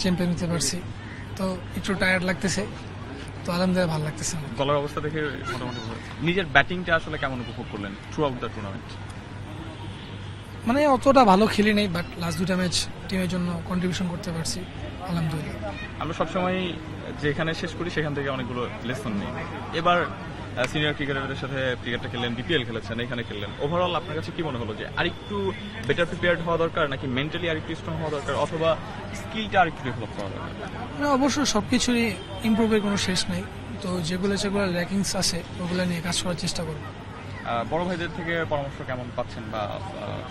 Champion হতে পারছি, তো একটু টায়ার্ড লাগতেছে, তো আলহামদুলিল্লাহ ভালো লাগতেছে। গলার অবস্থা দেখে মোটামুটি নিজের ব্যাটিংটা আসলে কেমন উপভোগ করলেন থ্রু আউট দ্য টুর্নামেন্ট? মানে অতটা ভালো খেলি নেই, বাট লাস্ট দুটা ম্যাচ টিমের জন্য কন্ট্রিবিউশন করতে পারছি, আলহামদুলিল্লাহ। আমরা সবসময় যেখানে শেষ করি সেখান থেকে অনেকগুলো লেসন নিই। এবার সিনিয়র ক্রিকেটারদের সাথে ক্রিকেটটা খেললেন, বিপিএল খেলেছেন, এখানে খেললেন, ওভারঅল আপনার কাছে কি মনে হলো যে আরেকটু বেটার প্রিপেয়ার্ড হওয়া দরকার, নাকি মেন্টালি আরেকটু স্ট্রং হওয়া দরকার, অথবা স্কিলটা আরেকটু ডেভেলপ করা দরকার? মানে অবশ্যই সবকিছুরই ইমপ্রুভের কোনো শেষ নেই, তো যেগুলো র্যাঙ্কিংস আছে ওগুলো নিয়ে কাজ করার চেষ্টা করবো। বড় ভাইদের থেকে পরামর্শ কেমন পাচ্ছেন, বা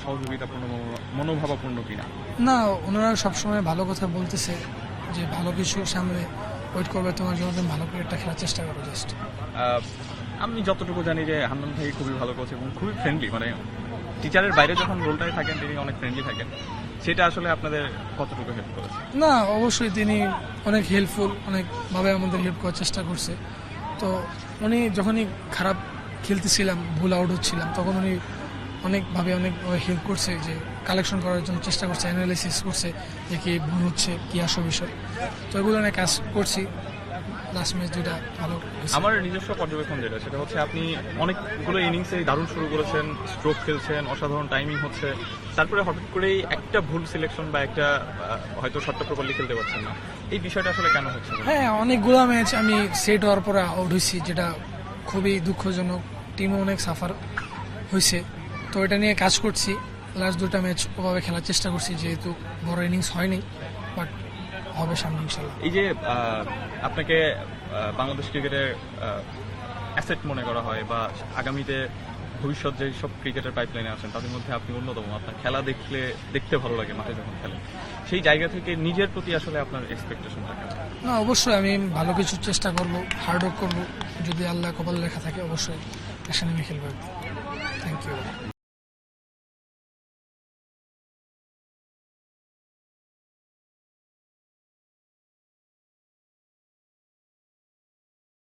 সহযোগিতাপূর্ণ মনোভাবাপূর্ণ কিনা? না, ওনারা সবসময় ভালো কথা বলতেছে যে ভালো কিছু সামনে ওয়েট করবে তোমার জন্য, তুমি ভালো ক্রিকেটটা খেলার চেষ্টা করো জাস্ট। আমি যতটুকু জানি যে হান্নান ভাই খুবই ভালো কোচ এবং খুবই ফ্রেন্ডলি, মানে টিচারের বাইরে যখন রোলটায় থাকেন তিনি অনেক ফ্রেন্ডলি থাকেন। সেটা আসলে আপনাদের কতটুকু হেল্প করেছে? না, অবশ্যই তিনি অনেক হেল্পফুল, অনেকভাবে আমাদের হেল্প করার চেষ্টা করছে। তো উনি যখনই খারাপ খেলতেছিলাম, ভুল আউট হচ্ছিলাম, তখন উনি অনেকভাবে হেল্প করছে, যে কালেকশন করার জন্য চেষ্টা করছে, অ্যানালাইসিস করছে যে কি ভুল হচ্ছে, কি আসল বিষয়। তো এগুলো নিয়ে কাজ করছি। লাস্ট ম্যাচ দুটা ভালো হয়েছে। আমার নিজস্ব পর্যবেক্ষণ যেটা, সেটা হচ্ছে আপনি অনেকগুলো ইনিংসে দারুণ শুরু করেছেন, স্ট্রোক খেলছেন, অসাধারণ টাইমিং হচ্ছে, তারপরে হঠাৎ করেই একটা ভুল সিলেকশন বা একটা হয়তো শটটা প্রপারলি খেলতে পারছেন না। এই বিষয়টা আসলে কেন হচ্ছে? হ্যাঁ, অনেকগুলো ম্যাচ আমি সেট হওয়ার পরে আউট হয়েছি, যেটা খুবই দুঃখজনক। টিমও অনেক সাফার হয়েছে, তো এটা নিয়ে কাজ করছি। লাস্ট দুটা ম্যাচ ওভাবে খেলার চেষ্টা করছি, যেহেতু বড় ইনিংস হয়নি, বাট হবে সামনে ইনশাল্লাহ। এই যে আপনাকে বাংলাদেশ ক্রিকেটের অ্যাসেট মনে করা হয়, বা আগামীতে ভবিষ্যৎ যে সব ক্রিকেটের পাইপলাইনে আছেন তাদের মধ্যে আপনি অন্যতম, আপনার খেলা দেখতে ভালো লাগে মাঠে যখন খেলেন, সেই জায়গা থেকে নিজের প্রতি আসলে আপনার এক্সপেকটেশনটা কেমন? না, অবশ্যই আমি ভালো কিছু চেষ্টা করব, হার্ডওয়ার্ক করব, যদি আল্লাহ কপালে লেখা থাকে অবশ্যই পেশা নিয়ে খেলবো। Thank you.